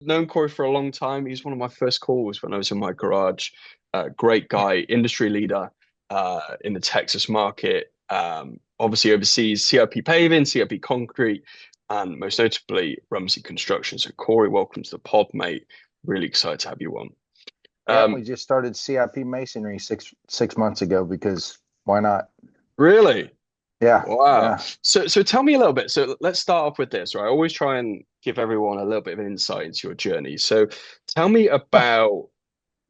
known Corey for a long time. He's one of my first calls when I was in my garage. Great guy, industry leader in the Texas market. Obviously oversees CIP paving, CIP concrete, and most notably Rumsey Construction. So Corey, welcome to the pod, mate. Really excited to have you on. Yeah, Um, we just started CIP masonry six months ago because why not? really? Yeah, Wow. yeah. So tell me a little bit. So let's start off with this, right? I always try and give everyone a little bit of an insight into your journey. So tell me about,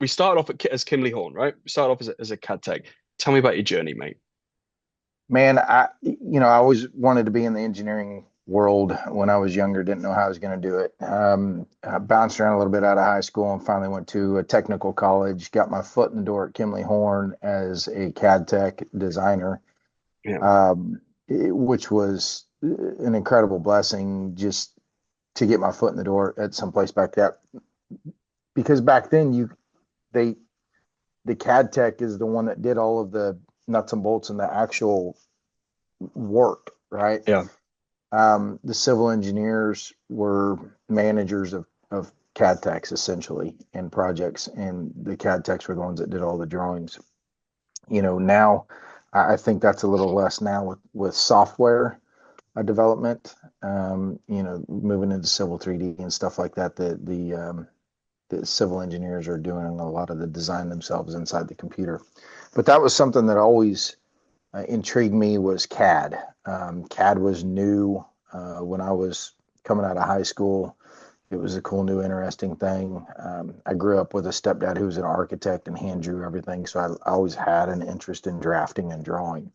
we started off as Kimley Horn, right? We started off as a CAD tech. Tell me about your journey, mate. Man, I always wanted to be in the engineering world when I was younger, didn't know how I was going to do it. I bounced around a little bit out of high school and finally went to a technical college, got my foot in the door at Kimley Horn as a CAD tech designer, Yeah. which was an incredible blessing just to get my foot in the door at some place back that because back then they the CAD tech is the one that did all of the nuts and bolts and the actual work, right? Yeah. The civil engineers were managers of CAD techs essentially and projects, and the CAD techs were the ones that did all the drawings. Now I think that's a little less now with software development. Moving into Civil 3D and stuff like that. The civil engineers are doing a lot of the design themselves inside the computer. But that was something that always intrigued me was CAD. CAD was new when I was coming out of high school. It was a cool, new, interesting thing. I grew up with a stepdad who was an architect and hand drew everything, so I always had an interest in drafting and drawing.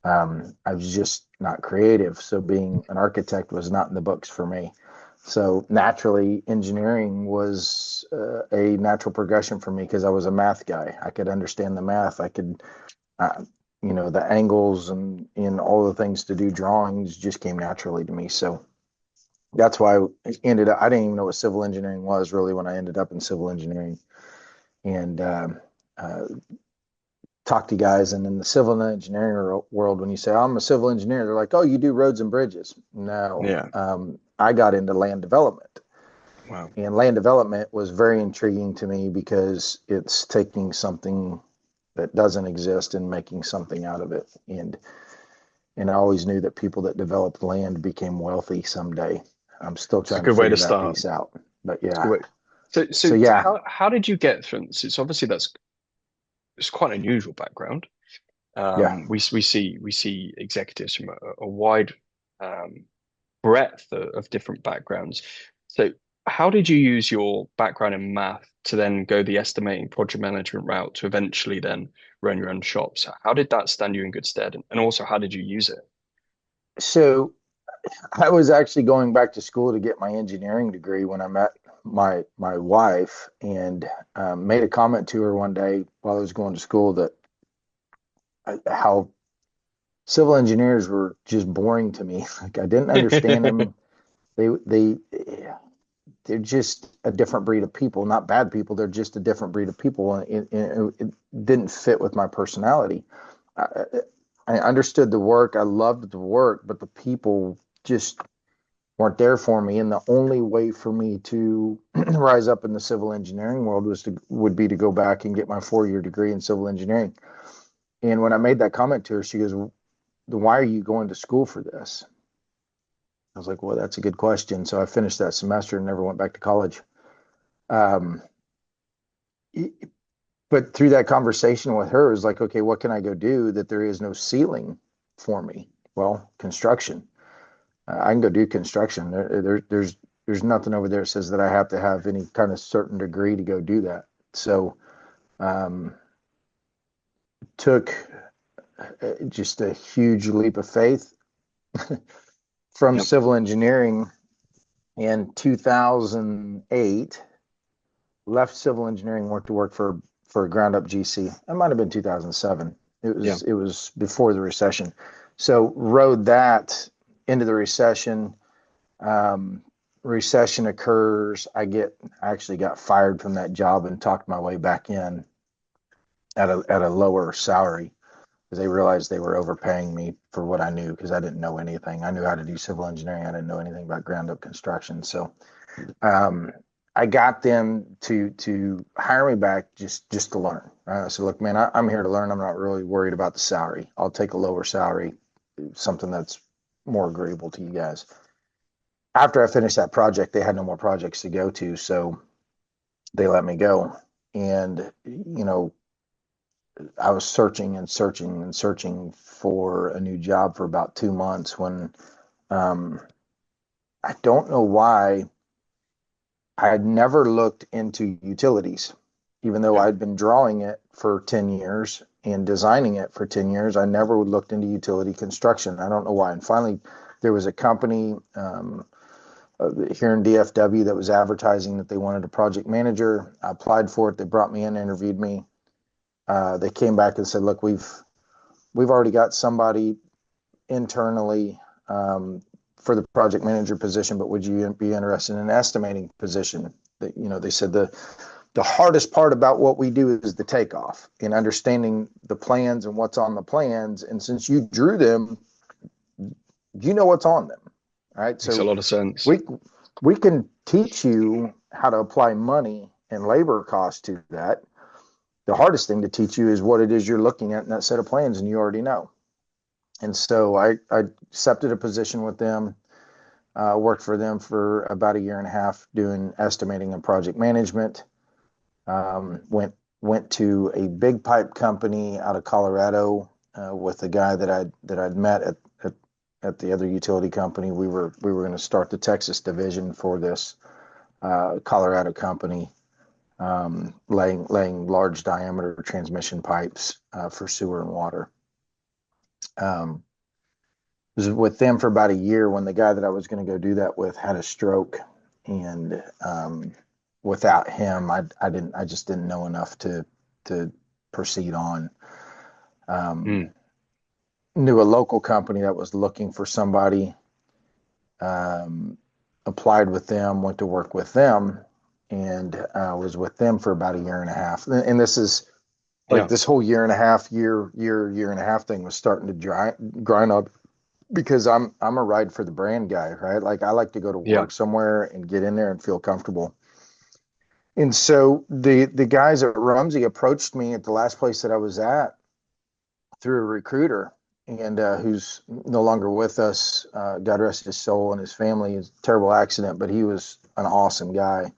I was just not creative, so being an architect was not in the books for me. So naturally, engineering was a natural progression for me because I was a math guy. I could understand the math. I could, uh, the angles and all the things to do drawings just came naturally to me. So that's why I ended up. I didn't even know what civil engineering was really when I ended up in civil engineering, and uh, talk to guys. And in the civil engineering world, when you say, "Oh, I'm a civil engineer," they're like, "Oh, you do roads and bridges." No, Yeah. I got into land development. Wow. And land development was very intriguing to me because it's taking something that doesn't exist and making something out of it. And I always knew that people that developed land became wealthy someday. I'm still It's a trying to good way to figure that start. piece out. But It's a yeah. good way. So So so yeah, how did you get from, so it's obviously that's it's quite an unusual background. yeah. We see executives from a wide um, breadth of different backgrounds. So, how did you use your background in math to then go the estimating project management route to eventually then run your own shops? How did that stand you in good stead? And also, how did you use it? So I was actually going back to school to get my engineering degree when I met my wife and made a comment to her one day while I was going to school that how civil engineers were just boring to me. Like I didn't understand them. They they're just a different breed of people, not bad people. They're just a different breed of people, and it didn't fit with my personality. I, I understood the work. I loved the work, but the people just weren't there for me. And the only way for me to rise up in the civil engineering world would be to go back and get my 4 year degree in civil engineering. And when I made that comment to her, she goes, "Why are you going to school for this?" I was like, "Well, that's a good question." So I finished that semester and never went back to college. Um, but through that conversation with her, it was like, okay, what can I go do that there is no ceiling for me? Well, construction. I can go do construction. There's nothing over there that says that I have to have any kind of certain degree to go do that. So um, took just a huge leap of faith from Yep. civil engineering in 2008. Left civil engineering, went to work for a ground up GC. It might have been 2007. It Yeah. was it was before the recession. So rode that into the recession. Um, Recession occurs. I actually got fired from that job and talked my way back in at a lower salary because they realized they were overpaying me for what I knew because I didn't know anything. I knew how to do civil engineering. I didn't know anything about ground up construction. So I got them to hire me back just to learn. I said, look, man, I'm here to learn. I'm not really worried about the salary. I'll take a lower salary, something that's more agreeable to you guys. After I finished that project, they had no more projects to go to, so they let me go. And I was searching and searching and searching for a new job for about 2 months when um, I don't know why I had never looked into utilities, even though Yeah. I'd been drawing it for 10 years and designing it for 10 years. I never looked into utility construction. I don't know why. And finally, there was a company here in DFW that was advertising that they wanted a project manager. I applied for it. They brought me in, interviewed me. They came back and said, "Look, we've already got somebody internally for the project manager position, but would you be interested in an estimating position?" They said the hardest part about what we do is the takeoff and understanding the plans and what's on the plans. And since you drew them, you know what's on them, right? Makes a So lot of sense. we can teach you how to apply money and labor costs to that. The hardest thing to teach you is what it is you're looking at in that set of plans, and you already know. And so I accepted a position with them, worked for them for about a year and a half doing estimating and project management. Went to a big pipe company out of Colorado with a guy that I'd met at the other utility company. We were going to start the Texas division for this Colorado company, laying large diameter transmission pipes for sewer and water. Was with them for about a year when the guy that I was going to go do that with had a stroke, and without him, I just didn't know enough to proceed on. Mm. Knew a local company that was looking for somebody. Applied with them, went to work with them, and was with them for about a year and a half. And this is like this whole year and a half, year and a half thing was starting to grind up because I'm a ride for the brand guy, right? Like I like to go to Yeah. work somewhere and get in there and feel comfortable. And so the guys at Rumsey approached me at the last place that I was at through a recruiter, and who's no longer with us. God rest his soul and his family. It's a terrible accident, but he was an awesome guy.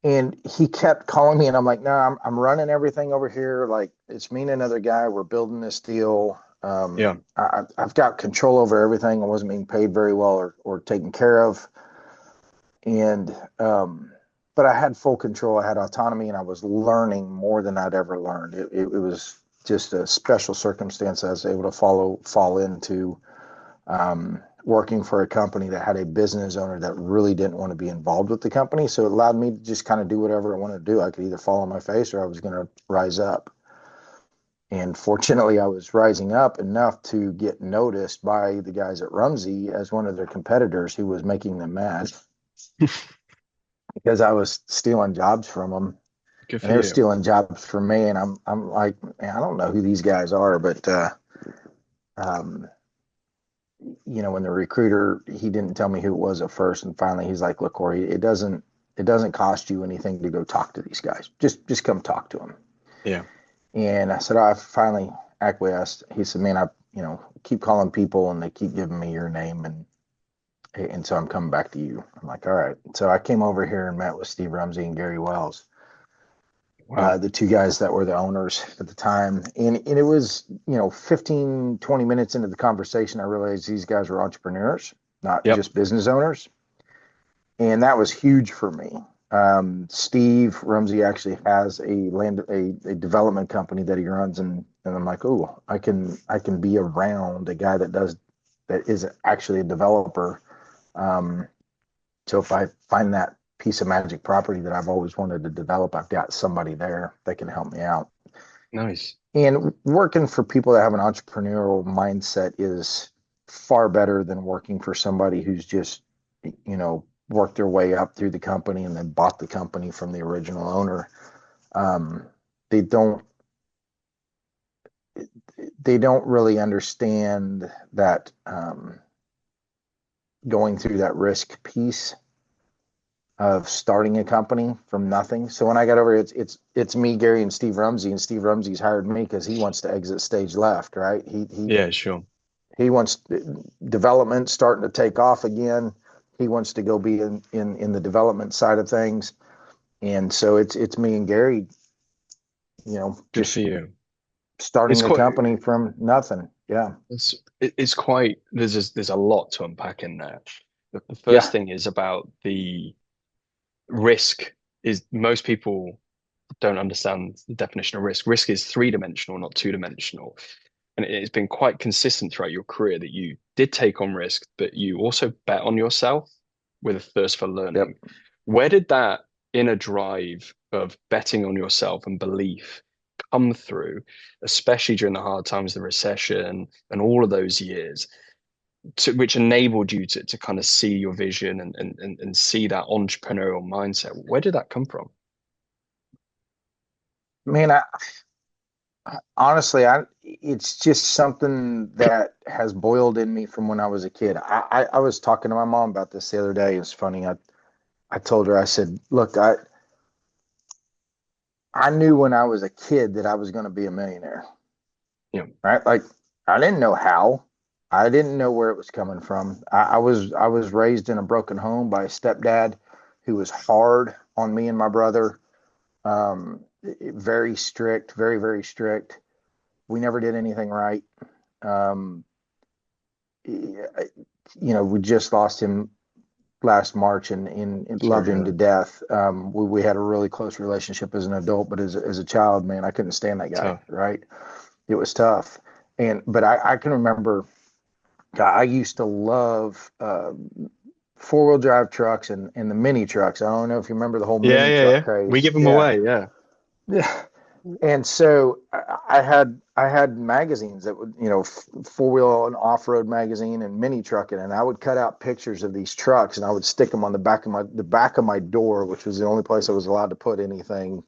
And he kept calling me, and I'm like, no, I'm running everything over here. Like it's me and another guy. We're building this deal. Yeah. I've got control over everything. I wasn't being paid very well or taken care of. And but I had full control. I had autonomy, and I was learning more than I'd ever learned. It was just a special circumstance I was able to fall into, working for a company that had a business owner that really didn't want to be involved with the company. So it allowed me to just kind of do whatever I wanted to do. I could either fall on my face or I was going to rise up. And fortunately, I was rising up enough to get noticed by the guys at Rumsey as one of their competitors who was making them mad because I was stealing jobs from them, Good and for they were you. stealing jobs from me. And I'm like, man, I don't know who these guys are, but um, when the recruiter, he didn't tell me who it was at first, and finally he's like, look, Corey, it doesn't cost you anything to go talk to these guys. Just come talk to them. Yeah. And I said, I finally acquiesced. He said, man, I keep calling people and they keep giving me your name, and so I'm coming back to you. I'm like, all right. So I came over here and met with Steve Rumsey and Gary Wells, Wow. the two guys that were the owners at the time. And it was, 15, 20 minutes into the conversation, I realized these guys were entrepreneurs, not Yep. just business owners. And that was huge for me. Steve Rumsey actually has a development company that he runs, and I'm like, oh, I can be around a guy that is actually a developer. So if I find that piece of magic property that I've always wanted to develop, I've got somebody there that can help me out. Nice. And working for people that have an entrepreneurial mindset is far better than working for somebody who's just, worked their way up through the company and then bought the company from the original owner. They don't really understand that going through that risk piece. of starting a company from nothing. So when I got over, it's me, Gary, and Steve Rumsey, and Steve Rumsey's hired me because he wants to exit stage left, right? Yeah, sure. He wants development starting to take off again. He wants to go be in the development side of things, and so it's me and Gary, Good for just you. starting It's the quite company from nothing. Yeah, it's quite there's a lot to unpack in there. The first yeah, thing is about the risk is most people don't understand the definition of risk. Risk is three-dimensional, not two-dimensional. And it's been quite consistent throughout your career that you did take on risk, but you also bet on yourself with a thirst for yep. learning. Where did that inner drive of betting on yourself and belief come through, especially during the hard times, the recession, and all of those years, which enabled you to kind of see your vision and see that entrepreneurial mindset? Where did that come from? Man, honestly, it's just something that has boiled in me from when I was a kid. I was talking to my mom about this the other day. It's funny. I told her, I said, look, I knew when I was a kid that I was going to be a millionaire, You know, right? Like I didn't know how. I didn't know where it was coming from. I was raised in a broken home by a stepdad who was hard on me and my brother. Very strict, very, very strict. We never did anything right. Um, we just lost him last March and sorry loved to hear him to that. death. We had a really close relationship as an adult, but as a child, man, I couldn't stand that guy, Tough. right? It was tough. But I can remember, I used to love four-wheel drive trucks and the mini trucks. I don't know if you remember the whole Yeah, mini yeah, truck yeah. We craze. give them Yeah. away. Yeah. Yeah. And so I had magazines that would, four wheel and off road magazine and mini trucking, and I would cut out pictures of these trucks and I would stick them on the back of my door, which was the only place I was allowed to put anything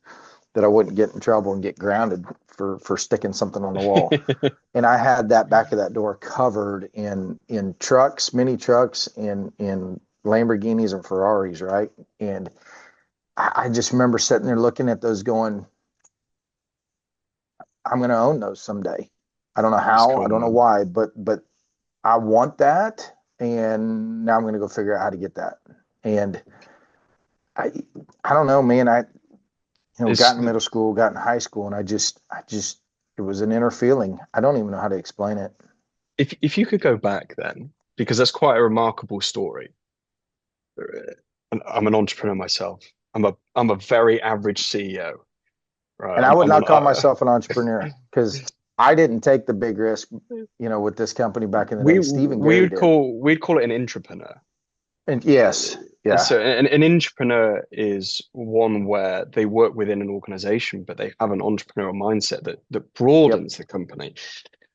that I wouldn't get in trouble and get grounded for sticking something on the wall. And I had that back of that door covered in trucks, mini trucks, in Lamborghinis and Ferraris, right? And I just remember sitting there looking at those, going, I'm going to own those someday. I don't know That's how, I cool, don't know man. why, but I want that, and now I'm going to go figure out how to get that. And I I don't know, man. Got It's in middle school, got in high school, and I just it was an inner feeling. I don't even know how to explain it. if you could go back then, because that's quite a remarkable story. And I'm an entrepreneur myself. I'm a very average CEO, right? And I I'm would I'm on not call myself an entrepreneur because I didn't take the big risk, with this company back in the day. Steve and we Gary would did. call it an intrapreneur. And yes, yeah, So an intrapreneur is one where they work within an organization, but they have an entrepreneurial mindset that yep. broadens the company.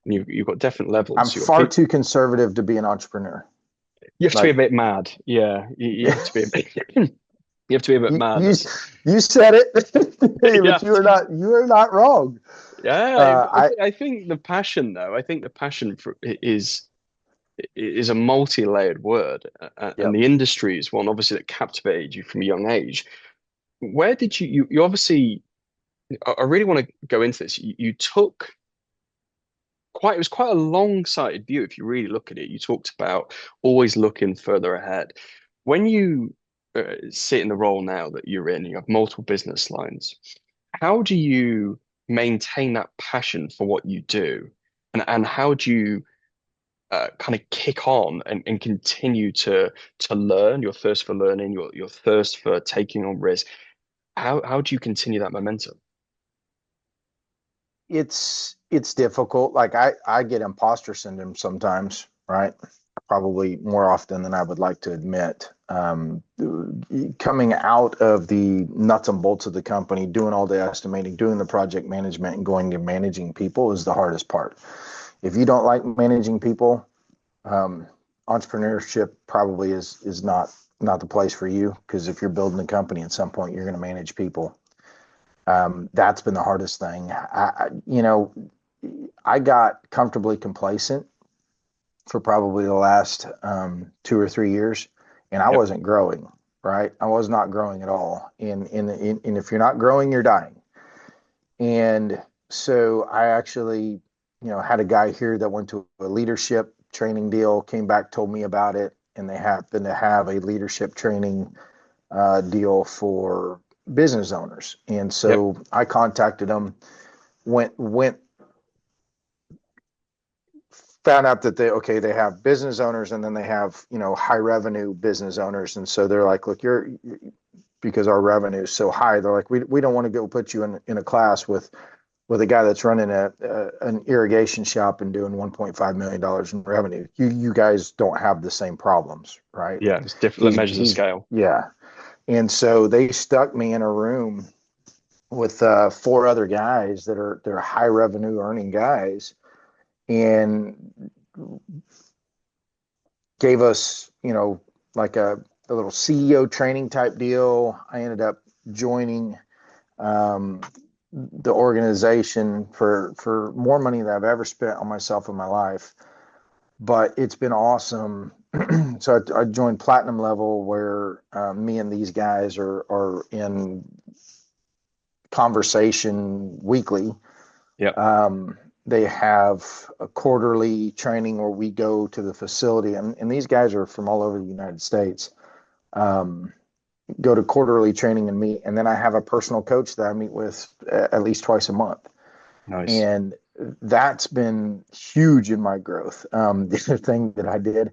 And you've got different I'm levels. You've got far people. too conservative to be an entrepreneur. You have to be a Like, bit mad. Yeah, you have to be a bit. You have to be a bit you mad. you you said it, Yeah, but you are not wrong. yeah. I I think the passion, though. I think the passion is a multi-layered word, and Yep. the industry is one obviously that captivated you from a young age. Where did you obviously? I really want to go into this. You took quite it was quite a long-sighted view if you really look at it. You talked about always looking further ahead. When you sit in the role now that you're in, you have multiple business lines. How do you maintain that passion for what you do, and how do you kind of kick on and continue to learn, your thirst for learning, your thirst for taking on risk? How do you continue that momentum? it's difficult. Like I get imposter syndrome sometimes, right? Probably more often than I would like to admit. Coming out of the nuts and bolts of the company, doing all the estimating, doing the project management, and going to managing people is the hardest part. If you don't like managing people, um, entrepreneurship probably is not the place for you, because if you're building a company at some point, you're going to manage people. That's been the hardest thing. I got comfortably complacent for probably the last 2 or 3 years, and I Yep. wasn't growing. right? I was not growing at all. And if you're not growing, you're dying. And so I actually, had a guy here that went to a leadership training deal, came back, told me about it, and they happen to have a leadership training deal for business owners. And Yep. so I contacted them, went found out that they have business owners, and then they have, high revenue business owners. And so they're like, look, because our revenue is so high, they're like, we don't want to go put you in a class with a guy that's running an irrigation shop and doing $1.5 million in revenue. You guys don't have the same problems, right? Yeah, it's different measures of scale. Yeah. And so they stuck me in a room with four other guys they're high revenue earning guys, and gave us, like a little CEO training type deal. I ended up joining the organization for more money than I've ever spent on myself in my life. But it's been awesome. So I joined platinum level, where me and these guys are in conversation weekly. Yeah. They have a quarterly training where we go to the facility, and these guys are from all over the United States. Go to quarterly training and meet, and then I have a personal coach that I meet with at least twice a month. Nice. And that's been huge in my growth. The other thing that I did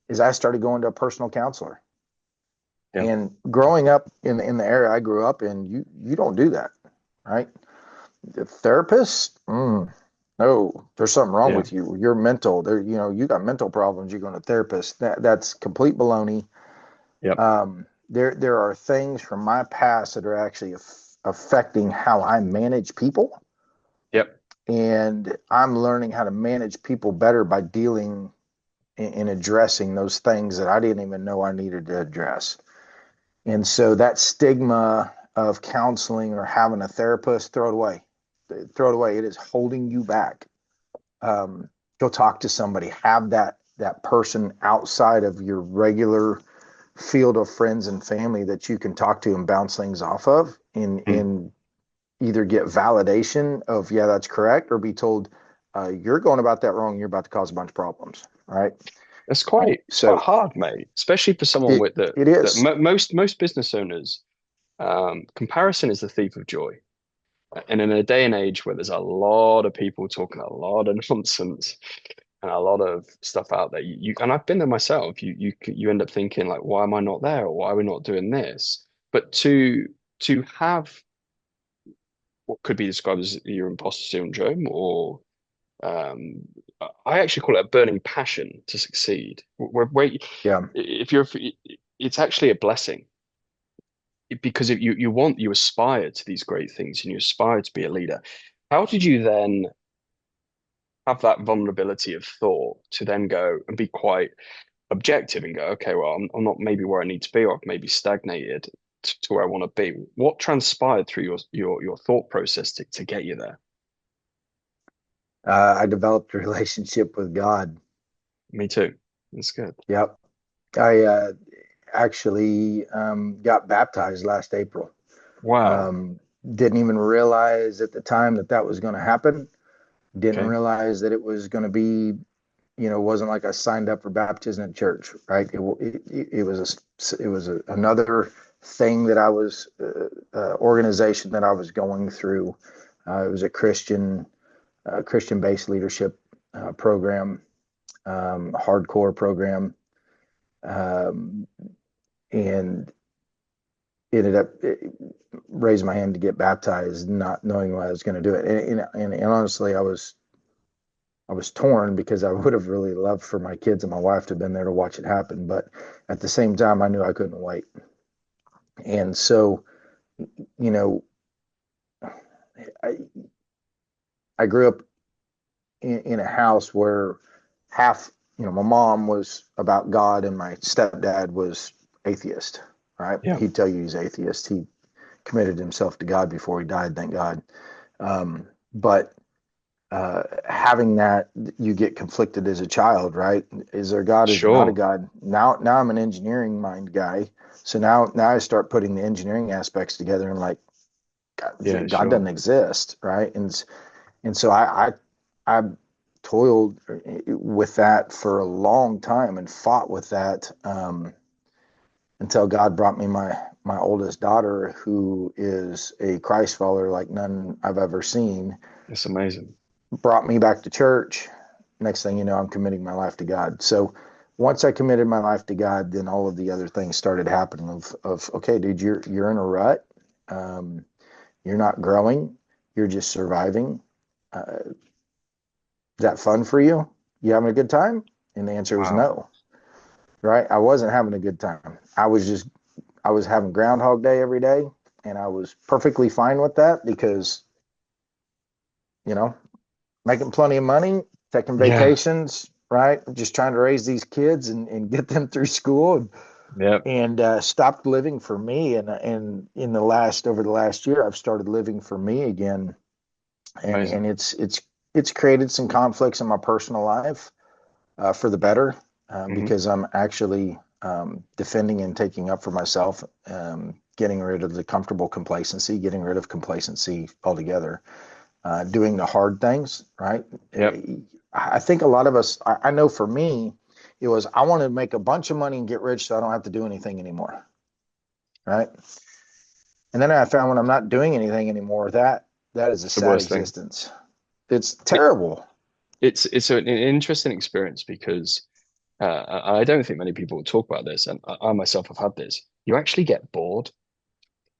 is I started going to a personal counselor. Yeah. And growing up in the area I grew up in, you don't do that, right? The therapist, no, there's something wrong Yeah. with you. You're mental. You got mental problems. You're going to therapist. That's complete baloney. Yep. There are things from my past that are actually affecting how I manage people. Yep. And I'm learning how to manage people better by dealing and addressing those things that I didn't even know I needed to address. And so that stigma of counseling or having a therapist, throw it away. Throw it away. It is holding you back. Go talk to somebody. Have that person outside of your regular field of friends and family that you can talk to and bounce things off of, and either get validation of, yeah, that's correct, or be told, you're going about that wrong. You're about to cause a bunch of problems. Right. It's quite So hard, mate, especially for someone it with the it that is. most business owners, comparison is the thief of joy. And in a day and age where there's a lot of people talking a lot of nonsense and a lot of stuff out there, you and I've been there myself. You end up thinking like, why am I not there, or why are we not doing this? But to have what could be described as your imposter syndrome, or um, I actually call it a burning passion to succeed. Where Yeah. if you're, it's actually a blessing because if you aspire to these great things and you aspire to be a leader. How did you then have that vulnerability of thought to then go and be quite objective and go, okay, well, I'm not maybe where I need to be, or I've maybe stagnated to where I want to be. What transpired through your thought process to get you there? I developed a relationship with God. Me too. That's good. Yep. I actually got baptized last April. Wow. Um, didn't even realize at the time that was going to happen. Didn't Okay. realize that it was going to be, wasn't like I signed up for baptism at church, right? It was another thing that I was organization that I was going through. It was a Christian-based leadership program, hardcore program, um, and ended up raising my hand to get baptized, not knowing what I was going to do it. And honestly, I was torn, because I would have really loved for my kids and my wife to have been there to watch it happen. But at the same time, I knew I couldn't wait. And so, you know, I, I grew up in a house where half, my mom was about God and my stepdad was atheist, right? Yeah. He'd tell you he's atheist. He committed himself to God before he died, thank God. But having that, you get conflicted as a child, right? Is there God? Is there not a Sure. God? Now I'm an engineering mind guy. So now I start putting the engineering aspects together and like, Yeah, God doesn't sure. exist, right? And so I toiled with that for a long time and fought with that until God brought me my oldest daughter, who is a Christ follower like none I've ever seen. It's amazing. Brought me back to church. Next thing you know, I'm committing my life to God. So once I committed my life to God, then all of the other things started happening. Of okay, dude, you're in a rut. Um, you're not growing. You're just surviving. Is that fun for you? You having a good time? And the answer was Wow. no. Right? I wasn't having a good time. I was having Groundhog Day every day, and I was perfectly fine with that because you know making plenty of money, taking Yeah. vacations, right? Just trying to raise these kids and get them through school Yep. and stopped living for me. And in the last over the last year, I've started living for me again, and Amazing. it's created some conflicts in my personal life for the better Hmm. because I'm actually defending and taking up for myself, getting rid of the comfortable complacency, getting rid of complacency altogether, doing the hard things, right? Yep. I think a lot of us, I know for me, it was I want to make a bunch of money and get rich so I don't have to do anything anymore, right? And then I found when I'm not doing anything anymore, that is a It's the sad worst thing. existence. It's It, terrible. it's an interesting experience because I don't think many people talk about this, and I myself have had this. You actually get bored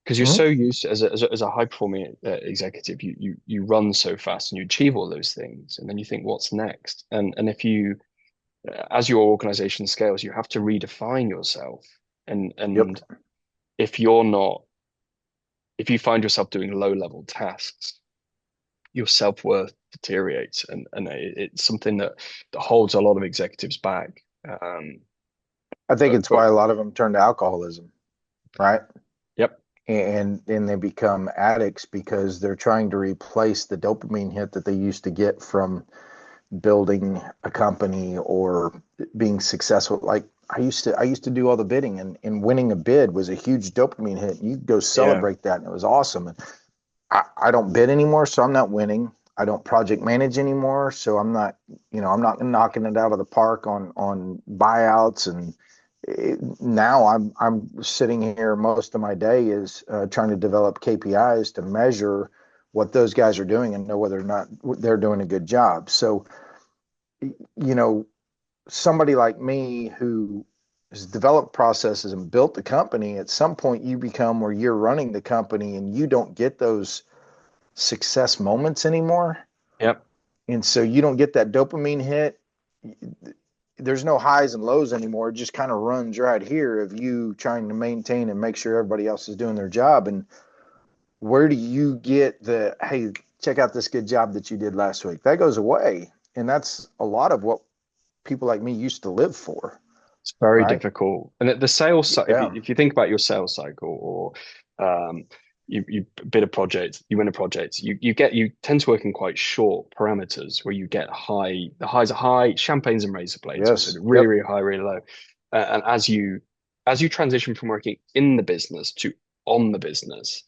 because you're so Mhm. used to, as a high performing executive, you run so fast and you achieve all those things, and then you think, what's next? And if you, as your organization scales, you have to redefine yourself, Yep. and if you're not, if you find yourself doing low level tasks, your self worth deteriorates, and it's something that holds a lot of executives back. Um, I think it's but why a lot of them turn to alcoholism, right? yep, And they become addicts because they're trying to replace the dopamine hit that they used to get from building a company or being successful. Like I used to do all the bidding, and winning a bid was a huge dopamine hit. You go yeah, celebrate that, and it was awesome. And I don't bid anymore, so I'm not winning. I don't project manage anymore, so I'm not, I'm not knocking it out of the park on buyouts. And now I'm sitting here most of my day is trying to develop KPIs to measure what those guys are doing and know whether or not they're doing a good job. So, you know, somebody like me who has developed processes and built the company, at some point you become where you're running the company and you don't get those success moments anymore. yep, And so you don't get that dopamine hit. There's no highs and lows anymore. It just kind of runs right here of you trying to maintain and make sure everybody else is doing their job. And where do you get the, hey, check out this good job that you did last week? That goes away. And that's a lot of what people like me used to live for, it's very right? difficult. And the sales, Yeah. if you think about your sales cycle, or you bid a project, you win a project, you tend to work in quite short parameters where you get high, the highs are high, champagnes and razor blades, so Yes. the really, Yep. really high, really low. And as you transition from working in the business to on the business,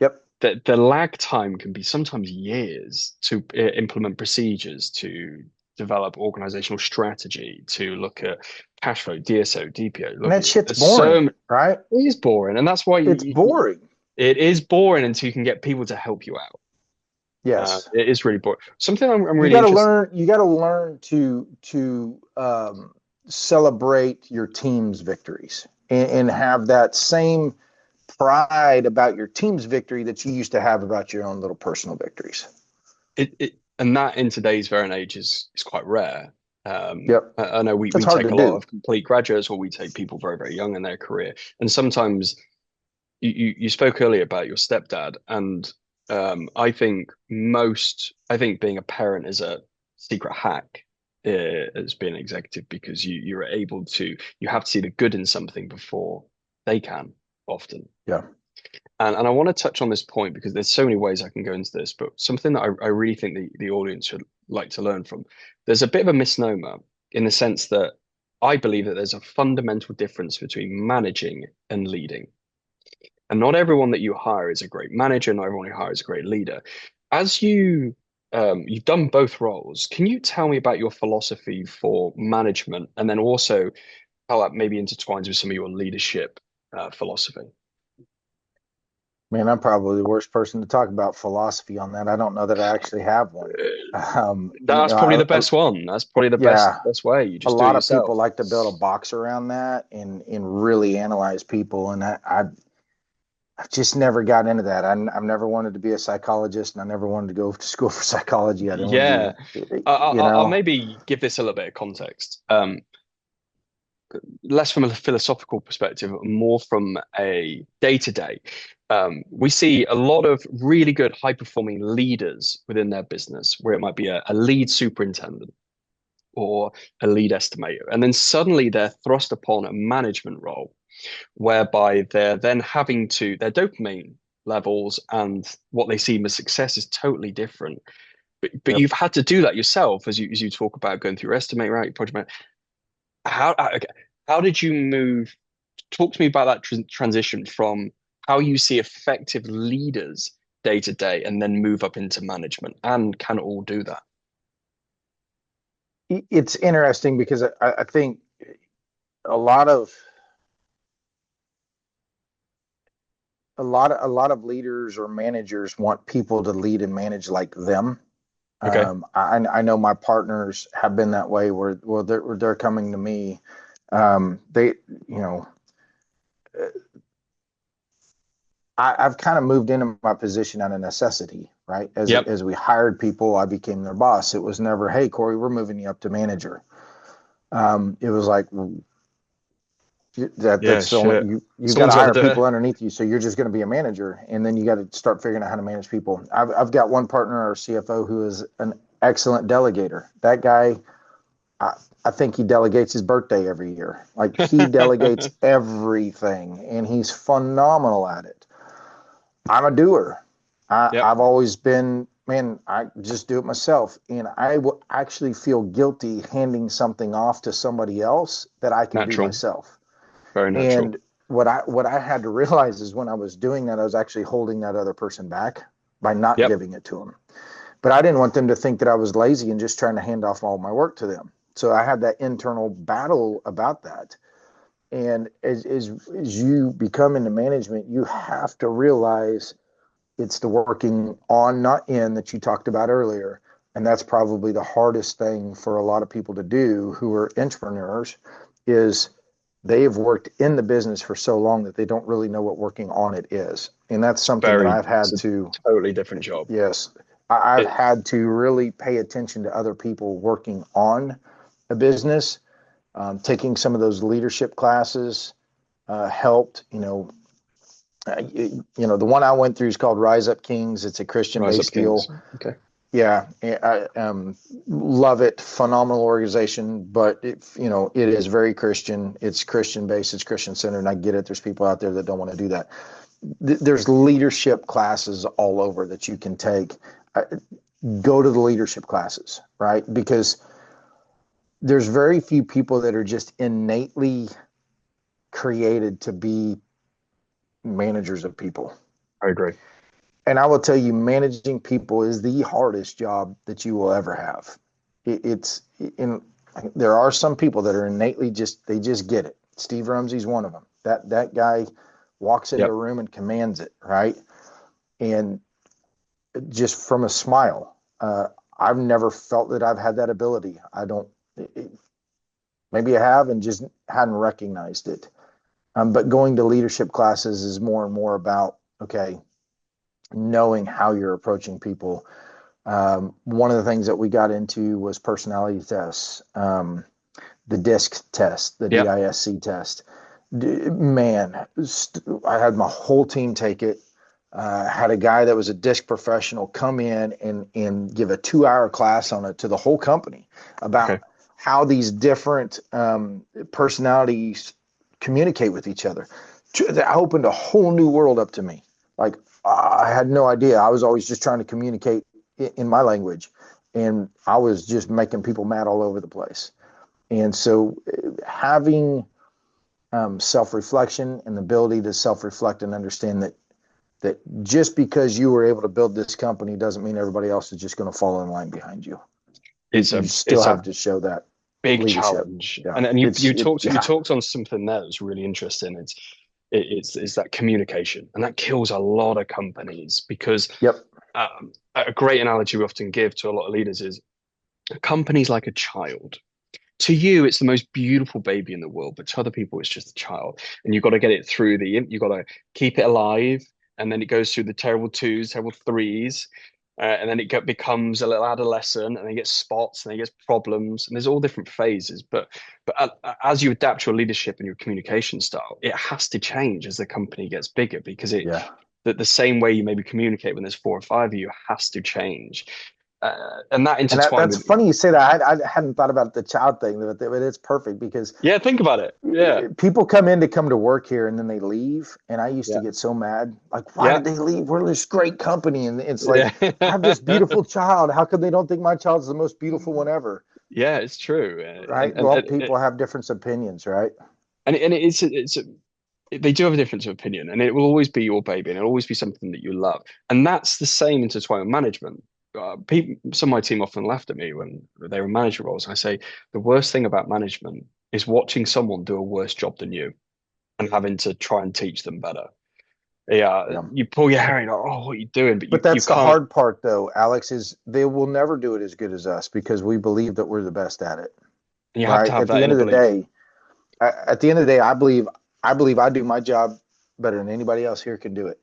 Yep. the lag time can be sometimes years to implement procedures, to develop organizational strategy, to look at cash flow, DSO, DPO. And Look, that shit's there's so boring, right? it is boring, and that's why It's boring. it is boring until you can get people to help you out. Yes. It is really boring. Something I'm really interested. You got to learn to celebrate your team's victories and have that same pride about your team's victory that you used to have about your own little personal victories. And that in today's very and age is quite rare. Yep. I know we That's we hard take to a lot do. of complete graduates, or we take people very, very young in their career, and sometimes you spoke earlier about your stepdad, and I think being a parent is a secret hack as being an executive, because you're able to, you have to see the good in something before they can often. Yeah. And I want to touch on this point because there's so many ways I can go into this, but something that I really think the audience should like to learn from. There's a bit of a misnomer in the sense that I believe that there's a fundamental difference between managing and leading. And not everyone that you hire is a great manager, not everyone you hire is a great leader. As you've done both roles, can you tell me about your philosophy for management and then also how that maybe intertwines with some of your leadership philosophy? Man, I'm probably the worst person to talk about philosophy on that. I don't know that I actually have one. That's probably the best one. That's probably the Yeah, best way. You a just do it lot of yourself. people like to build a box around that and really analyze people, and I've just never got into that. I've never wanted to be a psychologist, and I never wanted to go to school for psychology. I didn't want Yeah, to be, you I'll know. maybe give this a little bit of context. Less from a philosophical perspective, more from a day-to-day. We see a lot of really good high-performing leaders within their business, where it might be a lead superintendent or a lead estimator, and then suddenly they're thrust upon a management role, whereby they're then having to their dopamine levels and what they see as success is totally different. But Yep. you've had to do that yourself as you talk about going through your estimate, right? Your project man. Okay, how did you move? Talk to me about that transition from how you see effective leaders day to day and then move up into management and can all do that. It's interesting because I think a lot of a lot of leaders or managers want people to lead and manage like them. Okay. I know my partners have been that way where well they're coming to me. They you know I've kind of moved into my position out of necessity, right? Yep. As we hired people, I became their boss. It was never, hey Corey, we're moving you up to manager. It was like well, Yeah, that's the only shit. you've got to Someone's got to hire do it. people underneath you, so you're just going to be a manager, and then you got to start figuring out how to manage people. I've got one partner, our CFO, who is an excellent delegator. That guy, I, I think he delegates his birthday every year. Like he delegates everything, and he's phenomenal at it. I'm a doer. Yep. I've always been, man, I just do it myself. And I will actually feel guilty handing something off to somebody else that I can do Natural. myself. Very natural. And what I had to realize is when I was doing that, I was actually holding that other person back by not Yep. giving it to them. But I didn't want them to think that I was lazy and just trying to hand off all my work to them. So I had that internal battle about that. And as you become into management, you have to realize it's the working on, not in, that you talked about earlier. And that's probably the hardest thing for a lot of people to do who are entrepreneurs is they have worked in the business for so long that they don't really know what working on it is. And that's something that Very, I've it's had a to, totally different job. yes, I've It, had to really pay attention to other people working on a business. Taking some of those leadership classes helped. The one I went through is called Rise Up Kings. It's a Christian Rise Up based Kings. deal. Okay. Yeah, I love it. Phenomenal organization, but it is very Christian. It's Christian based. It's Christian centered. And I get it. There's people out there that don't want to do that. There's leadership classes all over that you can take. Go to the leadership classes, right? Because there's very few people that are just innately created to be managers of people. I agree. And I will tell you, managing people is the hardest job that you will ever have. It's in there are some people that are innately they just get it. Steve Rumsey's one of them. That guy walks into a Yep. room and commands it, right? And just from a smile, I've never felt that I've had that ability. I don't. Maybe I have and just hadn't recognized it. But going to leadership classes is more and more about okay, knowing how you're approaching people. One of the things that we got into was personality tests, the DISC test, the Yep. DISC test. Man, I had my whole team take it. Had a guy that was a DISC professional come in and give a 2-hour class on it to the whole company about Okay. how these different personalities communicate with each other. That opened a whole new world up to me. Like I had no idea. I was always just trying to communicate in my language, and I was just making people mad all over the place. And so having self-reflection and the ability to self-reflect and understand that just because you were able to build this company doesn't mean everybody else is just going to fall in line behind you. You still It's a have to show that big leadership. challenge. Yeah, And you yeah, talked on something there that's really interesting. It's that communication, and that kills a lot of companies because yep, a great analogy we often give to a lot of leaders is a company's like a child. To you, it's the most beautiful baby in the world, but to other people, it's just a child. And you've got to get it through you've got to keep it alive. And then it goes through the terrible twos, terrible threes. And then becomes a little adolescent, and then it gets spots, and then it gets problems, and there's all different phases. But as you adapt your leadership and your communication style, it has to change as the company gets bigger because yeah. the same way you maybe communicate when there's four or five of you has to change. And that And intertwined that's with funny you say that. I hadn't thought about the child thing, but it's perfect because yeah, think about it. Yeah, people come to work here and then they leave. And I used to yeah, get so mad. Like, why yeah, did they leave? We're this great company. And it's like, yeah. I have this beautiful child. How come they don't think my child's the most beautiful one ever? Yeah, it's true. Right. Well, people have different opinions, right? And they do have a difference of opinion, and it will always be your baby, and it'll always be something that you love. And that's the same intertwined with management. Some of my team often laughed at me when they were in manager roles. I say the worst thing about management is watching someone do a worse job than you and having to try and teach them better. Yeah, Yeah. you pull your hair and you're like, oh, what are you doing? But But you that's the can't. hard part, though, Alex, is they will never do it as good as us because we believe that we're the best at it. And you have to Right. have that inner belief. At the end of the day, I believe I do my job better than anybody else here can do it.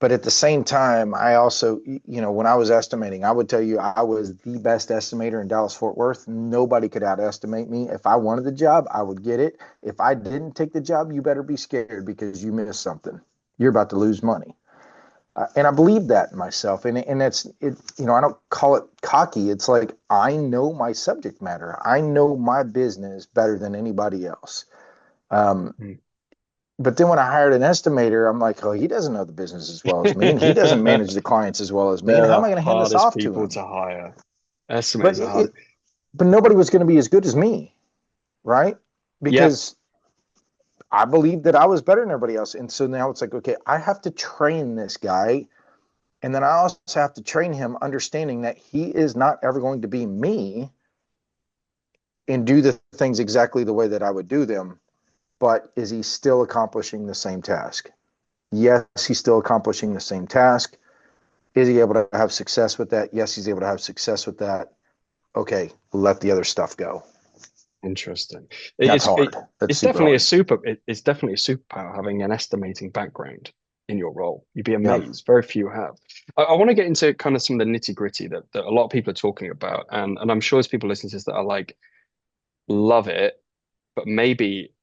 But at the same time, I also, when I was estimating, I would tell you I was the best estimator in Dallas Fort Worth. Nobody could outestimate me. If I wanted the job, I would get it. If I didn't take the job, you better be scared because you missed something. You're about to lose money. And I believe that in myself. And that's it. I don't call it cocky. It's like I know my subject matter. I know my business better than anybody else. Um, Mm. but then when I hired an estimator, I'm like, oh, he doesn't know the business as well as me, and he doesn't manage the clients as well as me. And They're how the am I going to hand this hardest off to people him? to hire. But Estimators are hard. it, but nobody was going to be as good as me, right? Yeah, Because I believed that I was better than everybody else. And so now it's like, okay, I have to train this guy. And then I also have to train him understanding that he is not ever going to be me and do the things exactly the way that I would do them. But is he still accomplishing the same task? Yes, he's still accomplishing the same task. Is he able to have success with that? Yes, he's able to have success with that. Okay, let the other stuff go. interesting. That's hard. That's It's super definitely hard. it's definitely a superpower having an estimating background in your role. You'd be Yeah. amazed. Very few have. I want to get into kind of some of the nitty gritty that a lot of people are talking about, and I'm sure there's people listening to this that are like, love it, but maybe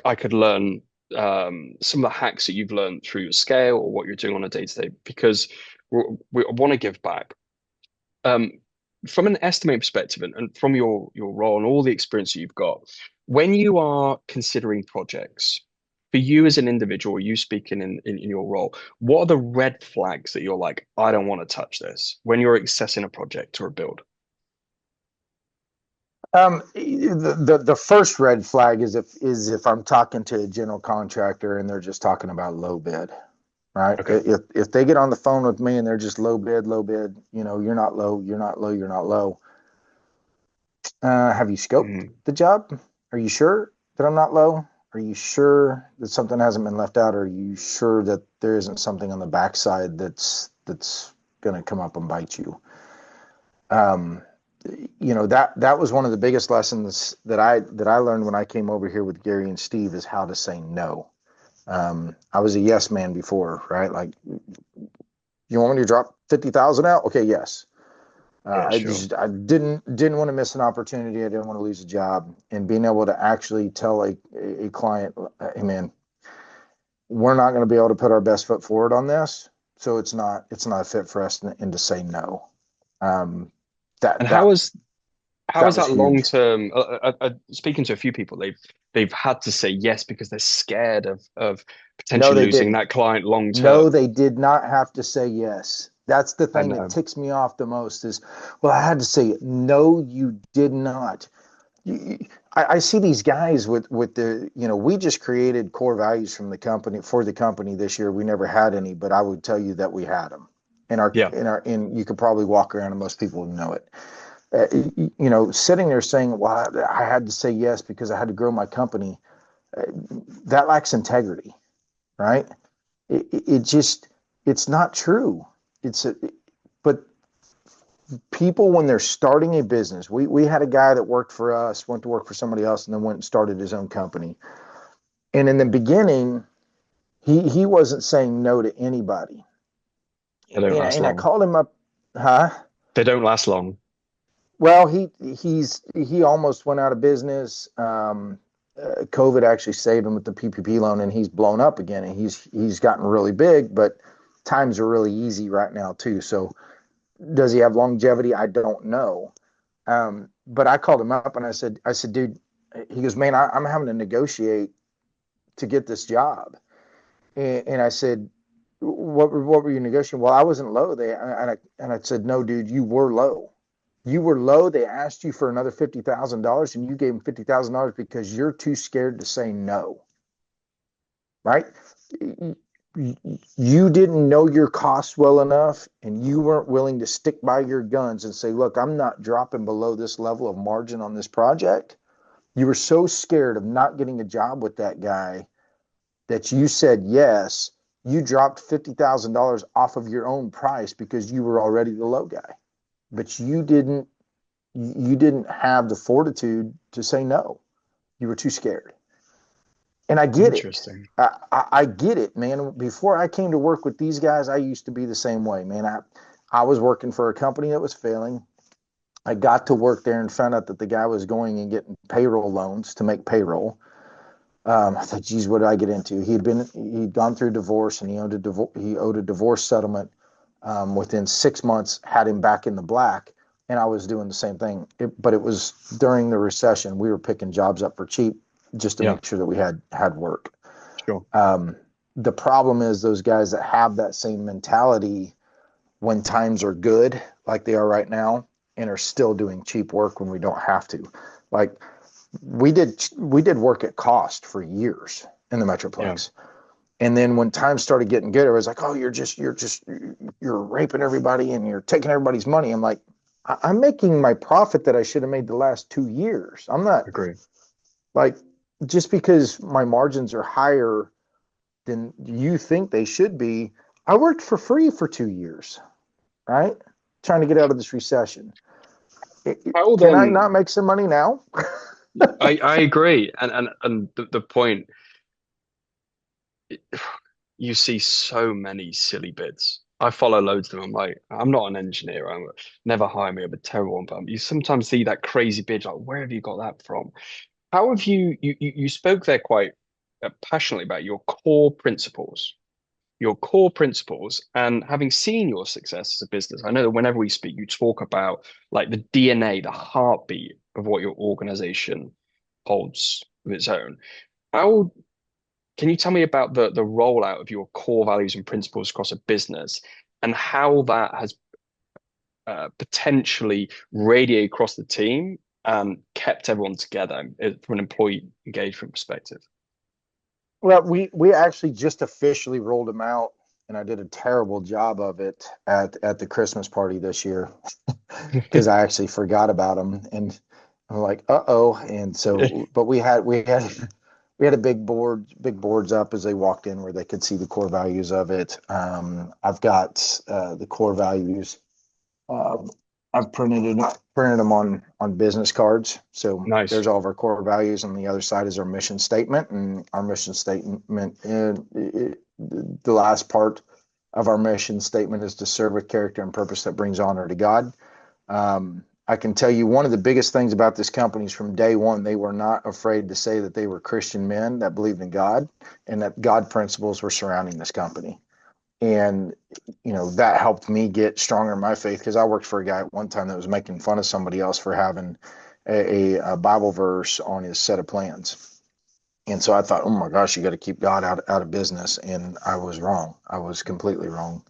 I could learn some of the hacks that you've learned through your scale or what you're doing on a day to day because we want to give back. Um, from an estimating perspective and from your role and all the experience that you've got, when you are considering projects, for you as an individual, you speaking in your role, what are the red flags that you're like, I don't want to touch this when you're assessing a project or a build? The first red flag is if I'm talking to a general contractor and they're just talking about low bid, right? Okay. If they get on the phone with me and they're just low bid, you're not low, you're not low, you're not low. Have you scoped Mhm. the job? Are you sure that I'm not low? Are you sure that something hasn't been left out? Are you sure that there isn't something on the backside that's going to come up and bite you? Um, that was one of the biggest lessons that I learned when I came over here with Gary and Steve is how to say no. I was a yes man before, right? Like, you want me to drop 50,000 out? Okay, yes. Yeah, I sure. just I didn't want to miss an opportunity. I didn't want to lose a job, and being able to actually tell a client, hey man, we're not going to be able to put our best foot forward on this, so it's not a fit for us, and to say no. Um, that And that how that is was that long huge. term? Speaking to a few people, they've had to say yes because they're scared of No, potentially they losing didn't. that client long No, term. they did not have to say yes. That's the I thing that know. ticks me off the most is, well, I had to say it. No, you did not. I see these guys with the, we just created core values from the company for the company this year. We never had any, but I would tell you that we had them. Yeah. And you could probably walk around and most people would know it. Sitting there saying, well, I had to say yes because I had to grow my company. Uh, that lacks integrity, right? It just, it's not true. But people, when they're starting a business, we had a guy that worked for us, went to work for somebody else, and then went and started his own company. And in the beginning, he wasn't saying no to anybody. They don't last And I long. called him up, huh? They don't last long. Well, he almost went out of business. COVID actually saved him with the PPP loan, and he's blown up again, and he's gotten really big. But times are really easy right now too. So does he have longevity? I don't know. But I called him up and I said, dude, he goes, man, I'm having to negotiate to get this job. And I said, what were you negotiating? Well, I wasn't low. And I said, no, dude, you were low. You were low. They asked you for another $50,000 and you gave them $50,000 because you're too scared to say no. Right? You didn't know your costs well enough and you weren't willing to stick by your guns and say, look, I'm not dropping below this level of margin on this project. You were so scared of not getting a job with that guy that you said yes. You dropped $50,000 off of your own price because you were already the low guy, but you didn't have the fortitude to say no. You were too scared. And I get it. Interesting. I get it, man. Before I came to work with these guys, I used to be the same way, man. I was working for a company that was failing. I got to work there and found out that the guy was going and getting payroll loans to make payroll. I thought, geez, what did I get into? He'd gone through divorce and he owed a divorce settlement. Within 6 months, had him back in the black, and I was doing the same thing. But it was during the recession. We were picking jobs up for cheap just to Yeah, make sure that we had work. sure. The problem is those guys that have that same mentality when times are good, like they are right now, and are still doing cheap work when we don't have to. Like we did work at cost for years in the Yeah. Metroplex. And then when times started getting good, it was like, oh, you're raping everybody and you're taking everybody's money. I'm like, I'm making my profit that I should have made the last 2 years. I'm not Agree. like, just because my margins are higher than you think they should be. I worked for free for 2 years, right? Trying to get out of this recession. How Can I then? not make some money now? I agree, and the point, you see so many silly bids. I follow loads of them. I'm like, I'm not an engineer. I'm never hire me. I'm a terrible one. But you sometimes see that crazy bid. Like, where have you got that from? How have you spoke there quite passionately about your core principles, and having seen your success as a business. I know that whenever we speak, you talk about like the DNA, the heartbeat of what your organization holds of its own. How can you tell me about the rollout of your core values and principles across a business and how that has potentially radiated across the team and kept everyone together from an employee engagement perspective? Well, we actually just officially rolled them out, and I did a terrible job of it at the Christmas party this year because I actually forgot about them, and I'm like, uh-oh. And so, but we had a big boards up as they walked in where they could see the core values of it. I've got the core values. Um, I've printed them on business cards. So Nice. there's all of our core values, and the other side is our mission statement. And our mission statement, the last part of our mission statement is to serve with character and purpose that brings honor to God. I can tell you one of the biggest things about this company is from day one, they were not afraid to say that they were Christian men that believed in God and that God principles were surrounding this company. And, that helped me get stronger in my faith because I worked for a guy at one time that was making fun of somebody else for having a Bible verse on his set of plans. And so I thought, oh my gosh, you got to keep God out of business. And I was wrong. I was completely wrong.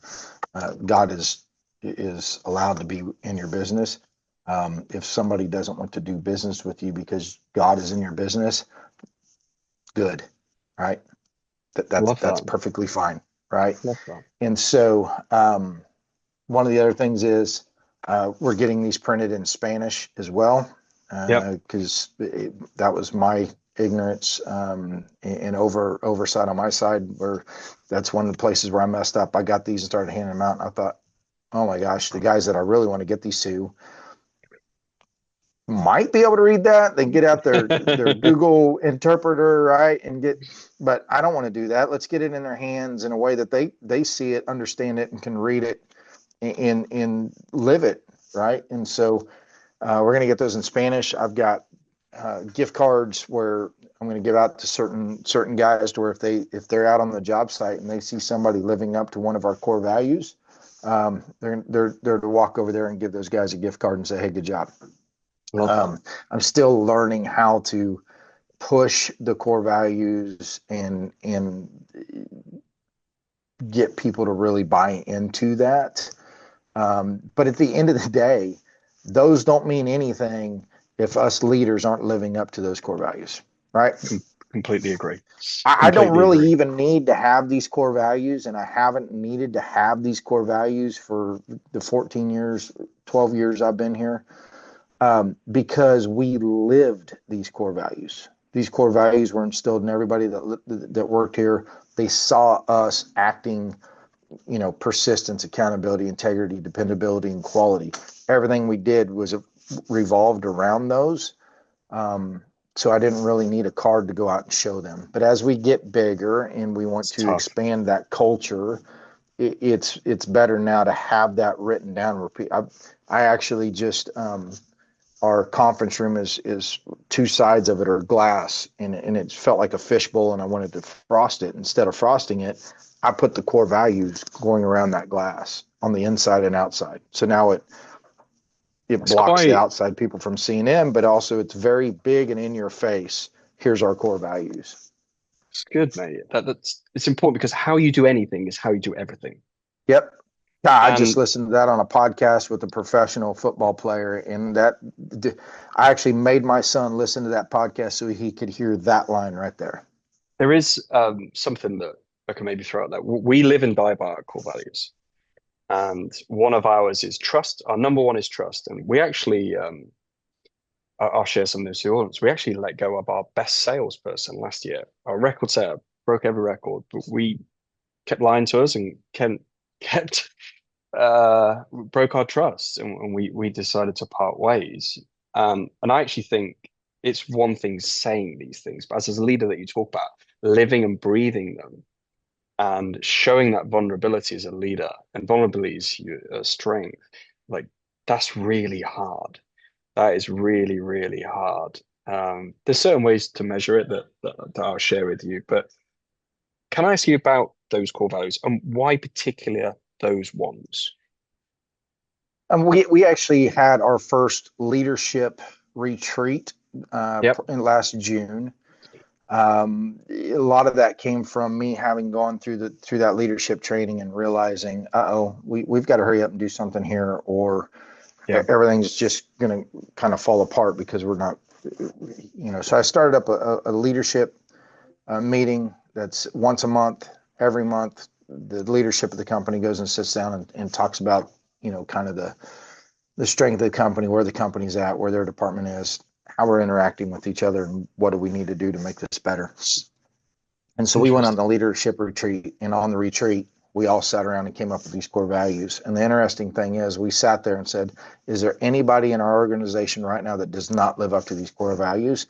God is allowed to be in your business. If somebody doesn't want to do business with you because God is in your business, good, right? Love That's that. perfectly fine, right? Love that. And so one of the other things is we're getting these printed in Spanish as well, Yep. because that was my ignorance and oversight on my side, where that's one of the places where I messed up. I got these and started handing them out, and I thought, oh my gosh, the guys that I really want to get these to might be able to read that. They get out their Google interpreter, right, and get. But I don't want to do that. Let's get it in their hands in a way that they see it, understand it, and can read it and live it, right. And so we're going to get those in Spanish. I've got gift cards where I'm going to give out to certain guys, to where if they're out on the job site and they see somebody living up to one of our core values, they're to walk over there and give those guys a gift card and say, hey, good job. I'm still learning how to push the core values and get people to really buy into that. But at the end of the day, those don't mean anything if us leaders aren't living up to those core values, right? Completely agree. I don't Completely really agree. even need to have these core values, and I haven't needed to have these core values for the 14 years, 12 years I've been here, because we lived these core values. These core values were instilled in everybody that worked here. They saw us acting, persistence, accountability, integrity, dependability, and quality. Everything we did was revolved around those. So I didn't really need a card to go out and show them. But as we get bigger and we want It's to tough. expand that culture, it's better now to have that written down. Repeat. I actually just our conference room is two sides of it are glass, and it felt like a fishbowl, and I wanted to frost it. Instead of frosting it, I put the core values going around that glass on the inside and outside. So now it It's blocks the quite. outside people from seeing in, but also it's very big and in your face. Here's our core values. It's good, mate. That's it's important because how you do anything is how you do everything. Yep. I just And listened to that on a podcast with a professional football player, and I actually made my son listen to that podcast so he could hear that line right there. there is something that I can maybe throw out there. We live and die by our core values. And one of ours is trust. Our number one is trust. And we actually, I'll share some of this with the audience. We actually let go of our best salesperson last year. Our record setter broke every record, but we kept lying to us and kept broke our trust, and we decided to part ways. And I actually think it's one thing saying these things, but as a leader that you talk about, living and breathing them and showing that vulnerability as a leader, and vulnerability is your strength. Like that's really hard. That is really, really hard. There's certain ways to measure it that I'll share with you, but can I ask you about those core values and why particular those ones? We actually had our first leadership retreat Yep. in last June. A lot of that came from me having gone through that leadership training and realizing, we've got to hurry up and do something here, or Yeah. everything's just going to kind of fall apart because we're not, So I started up a leadership meeting that's once a month. Every month, the leadership of the company goes and sits down and talks about, kind of the strength of the company, where the company's at, where their department is, how we're interacting with each other, and what do we need to do to make this better. And so we went on the Interesting. leadership retreat, and on the retreat, we all sat around and came up with these core values. And the interesting thing is, we sat there and said, is there anybody in our organization right now that does not live up to these core values?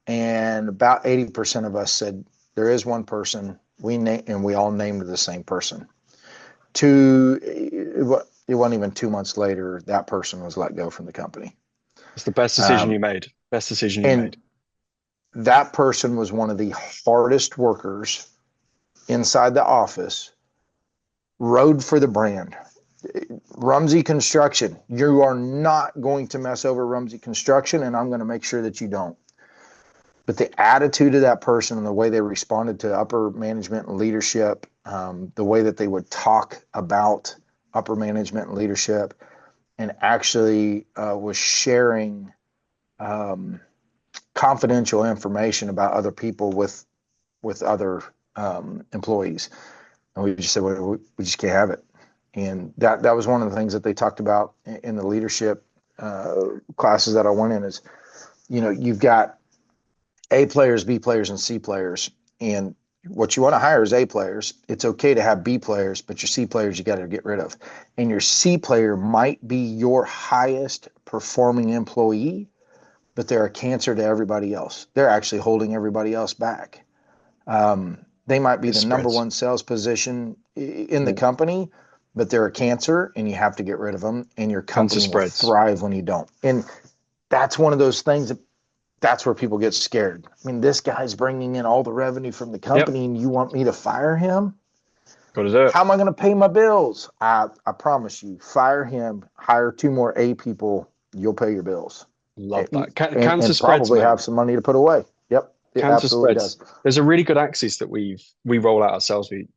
And about 80% of us said, there is one person. And we all named the same person. It wasn't even 2 months later, that person was let go from the company. It's the best decision Um, you made. Best decision you and made. that person was one of the hardest workers inside the office, rode for the brand. Rumsey Construction, you are not going to mess over Rumsey Construction, and I'm going to make sure that you don't. but the attitude of that person and the way they responded to upper management and leadership, the way that they would talk about upper management and leadership, and actually was sharing confidential information about other people with other employees. And we just said, well, we just can't have it. And that was one of the things that they talked about in the leadership classes that I went in is, you've got A players, B players, and C players. And what you want to hire is A players. It's okay to have B players, but your C players you got to get rid of. And your C player might be your highest performing employee, but they're a cancer to everybody else. They're actually holding everybody else back. They might be the number one sales position in the company, but they're a cancer and you have to get rid of them, and your company will thrive when you don't. And that's one of those things that's where people get scared. I mean, this guy's bringing in all the revenue from the company and you want me to fire him? Got to do it. How am I going to pay my bills? I promise you, fire him, hire 2 more A people, you'll pay your bills. Love that. Cancer spreads, probably have some money to put away. Yep. It cancer absolutely spreads. Does. There's a really good axis that we roll out ourselves. We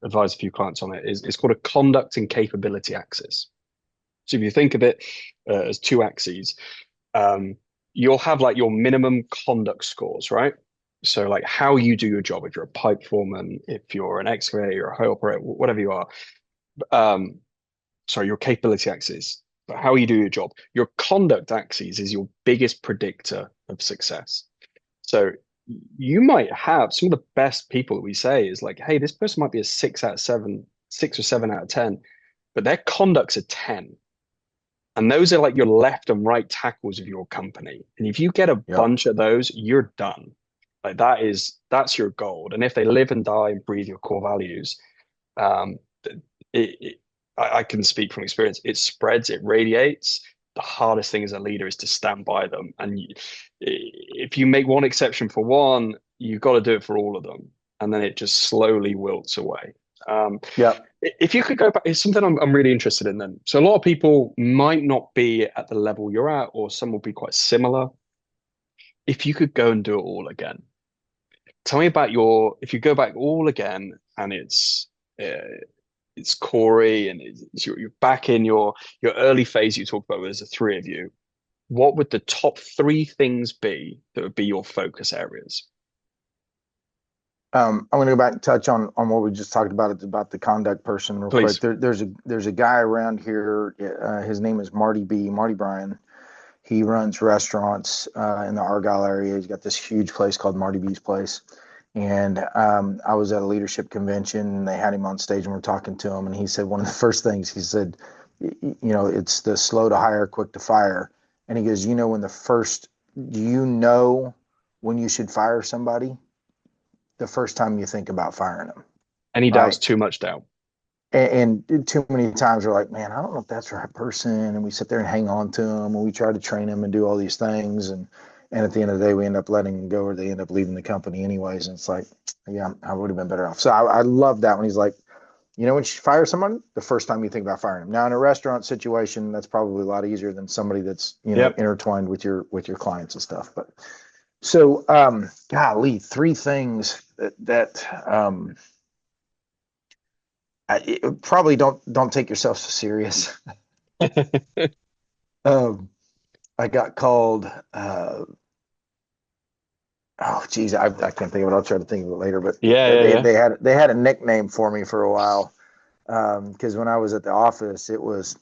advise a few clients on it. It's called a conduct and capability axis. So if you think of it as 2 axes, you'll have like your minimum conduct scores, right? So like how you do your job, if you're a pipe foreman, if you're an excavator, you're a high operator, whatever you are. Your capability axis, but how you do your job. Your conduct axis is your biggest predictor of success. So you might have some of the best people that we say is like, hey, this person might be a 6 out of 7, 6 or 7 out of 10, but their conduct's a 10. And those are like your left and right tackles of your company. And if you get a bunch of those, you're done. Like that's your gold. And if they live and die and breathe your core values, I can speak from experience. It spreads, it radiates. The hardest thing as a leader is to stand by them. And if you make one exception for one, you've got to do it for all of them. And then it just slowly wilts away. If you could go back, it's something I'm really interested in then. So a lot of people might not be at the level you're at, or some will be quite similar. If you could go and do it all again, tell me about if you go back all again and it's Corey and you're back in your early phase you talked about where there's the 3 of you, what would the top 3 things be that would be your focus areas? I'm going to go back and touch on what we just talked about. It's about the conduct person real Please. quick. There's a guy around here. His name is Marty Bryan. He runs restaurants in the Argyle area. He's got this huge place called Marty B's Place. And I was at a leadership convention and they had him on stage and we're talking to him. And he said, one of the first things he said, it's the slow to hire, quick to fire. And he goes, do you know when you should fire somebody? The first time you think about firing them. And he doubts too much doubt. And too many times we're like, man, I don't know if that's the right person. And we sit there and hang on to them and we try to train them and do all these things. And at the end of the day, we end up letting them go or they end up leaving the company anyways. And it's like, yeah, I would have been better off. So I love that when he's like, when you fire someone, the first time you think about firing them. Now in a restaurant situation, that's probably a lot easier than somebody that's, intertwined with your clients and stuff. But so, golly, 3 things that probably don't take yourself so serious. I got called. Oh, geez, I can't think of it. I'll try to think of it later. But they had a nickname for me for a while because when I was at the office, it was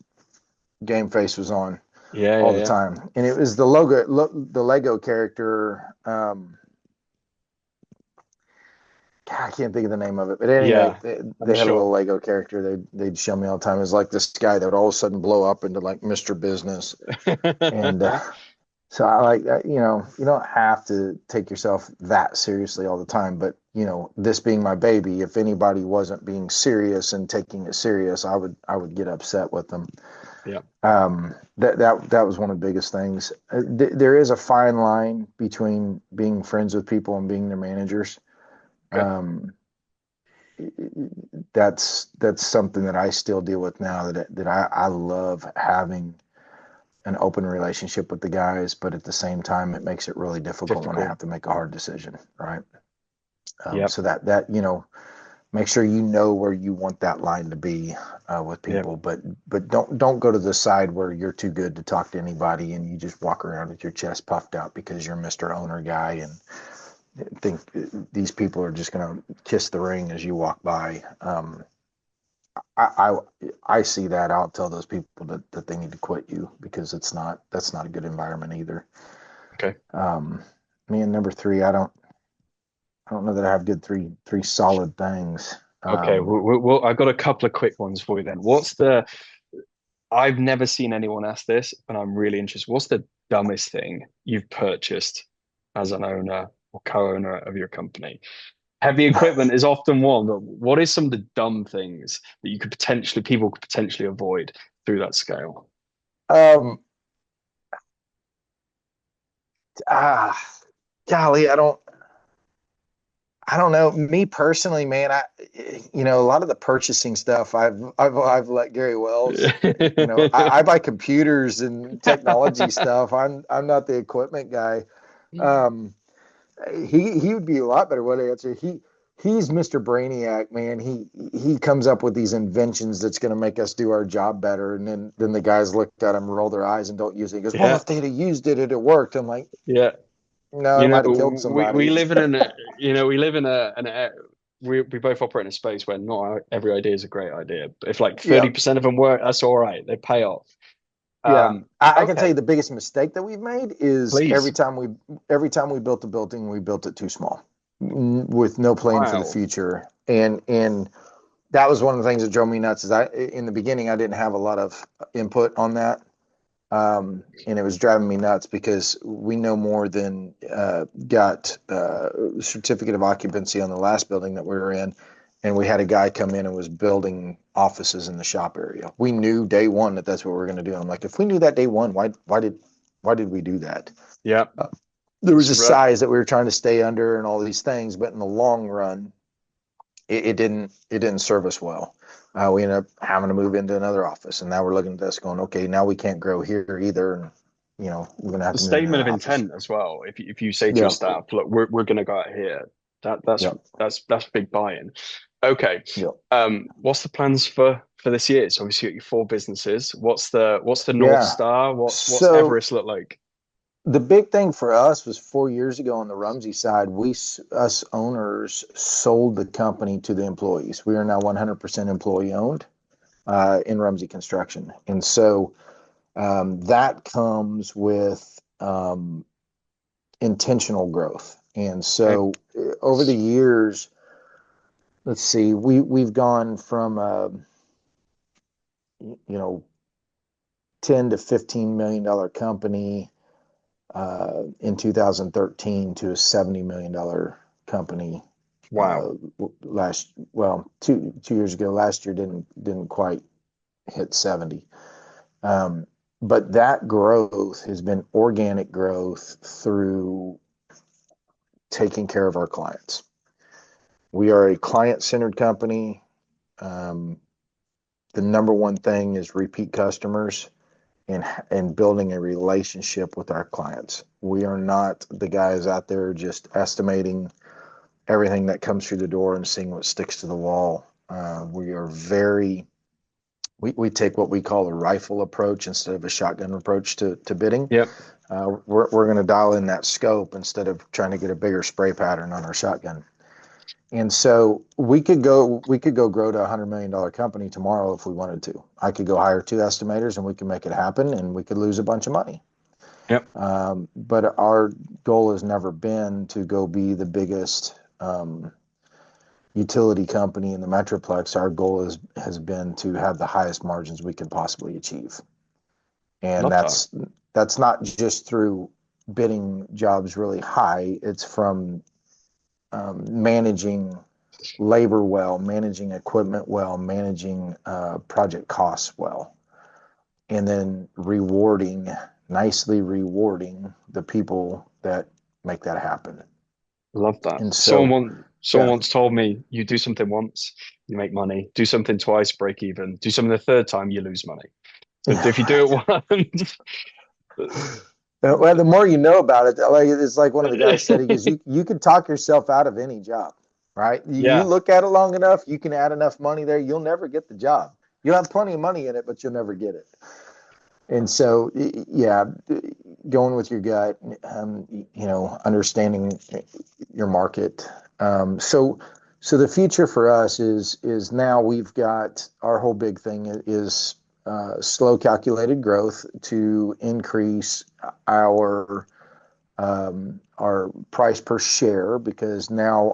Game Face was on all the time, and it was the Lego character. I can't think of the name of it, but anyway, they had a little Lego character. They'd show me all the time. It was like this guy that would all of a sudden blow up into like Mr. Business, and so I like that. You don't have to take yourself that seriously all the time. But this being my baby, if anybody wasn't being serious and taking it serious, I would get upset with them. Yeah. That was one of the biggest things. There is a fine line between being friends with people and being their managers. Okay. That's something that I still deal with now that I love having an open relationship with the guys, but at the same time, it makes it really difficult when I Difficult. have to make a hard decision, right? Yep. So that make sure you know where you want that line to be with Yep. people, but don't go to the side where you're too good to talk to anybody and you just walk around with your chest puffed out because you're Mr. Owner guy and think these people are just going to kiss the ring as you walk by. I I see that. I'll tell those people that they need to quit you because that's not a good environment either. Okay. Um, Me and number three, I don't know that I have good three solid things. Okay. Well, I've got a couple of quick ones for you then. I've never seen anyone ask this, and I'm really interested. What's the dumbest thing you've purchased as an owner or co-owner of your company? Heavy equipment is often one, but what is some of the dumb things that people could potentially avoid through that scale? Um, ah, Golly, I don't know. Me personally, man, a lot of the purchasing stuff I've let Gary Wells. I buy computers and technology stuff. I'm not the equipment guy. Um, he would be a lot better what to answer. He's Mr. Brainiac, man. He comes up with these inventions that's going to make us do our job better. And then the guys look at him, roll their eyes, and don't use it. He goes, "Well, Yeah, if they'd have used it, it'd have worked." I'm like, yeah. "No, it might have killed We somebody." live in we live in we both operate in a space where not every idea is a great idea. But if like Yeah, 30% of them work, that's all right. They pay off. yeah. I can tell Okay, you the biggest mistake that we've made is please. every time we built a building, we built it too small, with no plan for the Wow. future. And that was one of the things that drove me nuts. Is in the beginning I didn't have a lot of input on that. And it was driving me nuts because we no more than got certificate of occupancy on the last building that we were in, and we had a guy come in and was building offices in the shop area. We knew day one that that's what we were going to do. I'm like, if we knew that day one, why did we do that? Yeah. Uh, there was a So, size that we were trying to stay under and all these things, but in the long run, it didn't serve us well. We ended up having to move into another office, and now we're looking at this going, okay, now we can't grow here either, and we're gonna have the to move into statement of another office. intent as well. If you say to your Yeah, staff, look, we're going to go out here, yeah, that's big buy-in. Okay. yeah, What's the plans for this year? So obviously you got your four businesses. What's the North yeah. Star? What's So Everest look like? the big thing for us was 4 years ago on the Rumsey side, us owners sold the company to the employees. We are now 100% employee owned in Rumsey Construction, and so that comes with intentional growth. And Okay. so over the years, let's see, we've gone from you know 10 to $15 million company in 2013 to a $70 million company Wow. two years ago. Last year didn't quite hit 70. Um, but that growth has been organic growth through taking care of our clients. We are a client-centered company. Um, the number one thing is repeat customers and building a relationship with our clients. We are not the guys out there just estimating everything that comes through the door and seeing what sticks to the wall. We take what we call a rifle approach instead of a shotgun approach to bidding. Yep. We're going to dial in that scope instead of trying to get a bigger spray pattern on our shotgun. And so we could go grow to $100 million company tomorrow if we wanted to. I could go hire two estimators and we can make it happen, and we could lose a bunch of money. Yep. But our goal has never been to go be the biggest utility company in the Metroplex. Our goal has been to have the highest margins we can possibly achieve. And Love that. that's not just through bidding jobs really high. It's from managing labor well, managing equipment well, managing project costs well, and then nicely rewarding the people that make that happen. Love that. And so, Someone yeah, once told me, you do something once, you make money. Do something twice, break even. Do something the third time, you lose money. So if you do right. it once, Well, the more you know about it, like it's like one of the guys said, he goes, you can talk yourself out of any job, right? You Yeah, look at it long enough, you can add enough money there, you'll never get the job. You'll have plenty of money in it, but you'll never get it. And so, yeah, going with your gut, understanding your market. So the future for us is now we've got our whole big thing is slow calculated growth to increase our price per share because now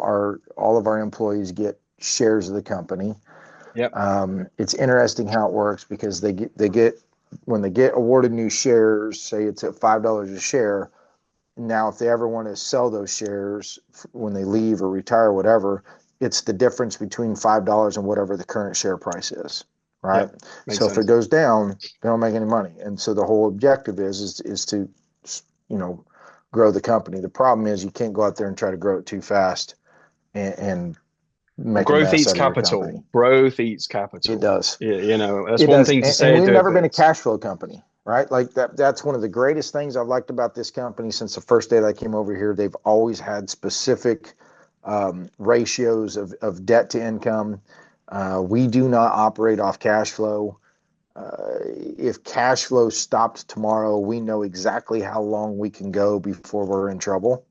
all of our employees get shares of the company. yep, It's interesting how it works because they get when they get awarded new shares, say it's at $5 a share. Now, if they ever want to sell those shares when they leave or retire, or whatever, it's the difference between $5 and whatever the current share price is, right? yep, makes So if it sense. goes down, they don't make any money. And so the whole objective is to, you know, grow the company. The problem is you can't go out there and try to grow it too fast and Well, make a growth mess eats out of your capital. company. Growth eats It capital. does. That's It one does. thing to And say and we've do, never but been a cash flow company, right? Like that's one of the greatest things I've liked about this company since the first day that I came over here. They've always had specific ratios of debt to income. We do not operate off cash flow. If cash flow stopped tomorrow, we know exactly how long we can go before we're in trouble.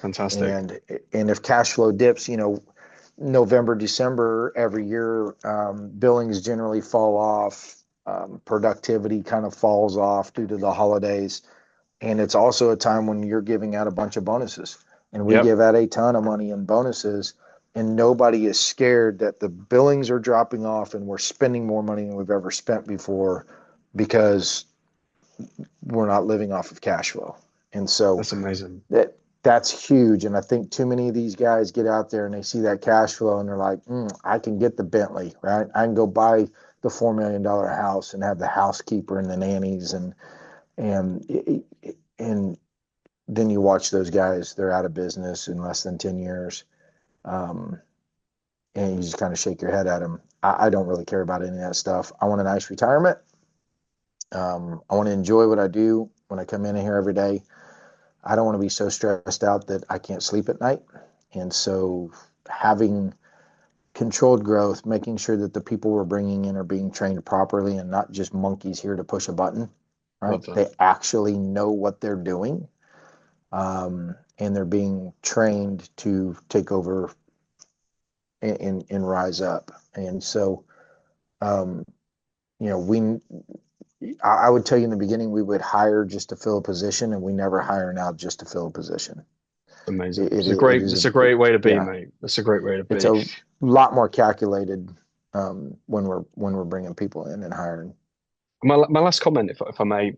fantastic. And if cash flow dips, November, December every year, billings generally fall off. Productivity kind of falls off due to the holidays. And it's also a time when you're giving out a bunch of bonuses. And we Yep. give out a ton of money in bonuses. And nobody is scared that the billings are dropping off and we're spending more money than we've ever spent before because we're not living off of cash flow. And so That's amazing. that's huge. And I think too many of these guys get out there and they see that cash flow and they're like, I can get the Bentley, right? I can go buy the $4 million house and have the housekeeper and the nannies and and then you watch those guys, they're out of business in less than 10 years. Um, and you just kind of shake your head at them. I don't really care about any of that stuff. I want a nice retirement. I want to enjoy what I do when I come in here every day. I don't want to be so stressed out that I can't sleep at night. And so having controlled growth, making sure that the people we're bringing in are being trained properly and not just monkeys here to push a button, right? Love that. They actually know what they're doing, and they're being trained to take over and rise up. And so, um, you know, I would tell you in the beginning, we would hire just to fill a position, and we never hire now just to fill a position. Amazing. It is It's a great way to be, yeah, mate. That's a great way to it's be. a lot more calculated when we're bringing people in and hiring. My last comment, if I may,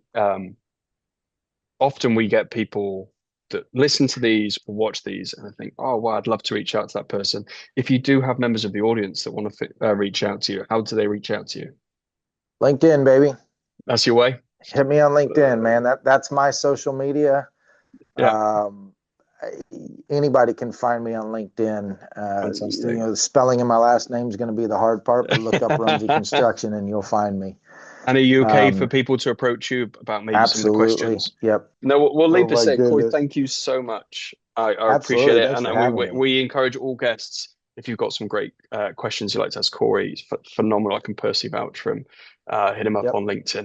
often we get people that listen to these or watch these and I think, oh, well, I'd love to reach out to that person. If you do have members of the audience that want to reach out to you, how do they reach out to you? LinkedIn, baby. That's your way. Hit me on LinkedIn, man. That's my social media. Yeah, Um, Anybody can find me on LinkedIn. fantastic. The spelling of my last name is going to be the hard part, but look up Rumsey Construction and you'll find me. And are you okay for Um, people to approach you about maybe some of the Absolutely. questions? Yep. No, we'll Oh leave this my there. Corey, goodness. thank you so much. I appreciate Absolutely. it. Thanks And, for and we, having we me. we encourage all guests, if you've got some great questions you'd like to ask Corey, he's phenomenal. I can personally vouch for him. Hit him up Yep. on LinkedIn.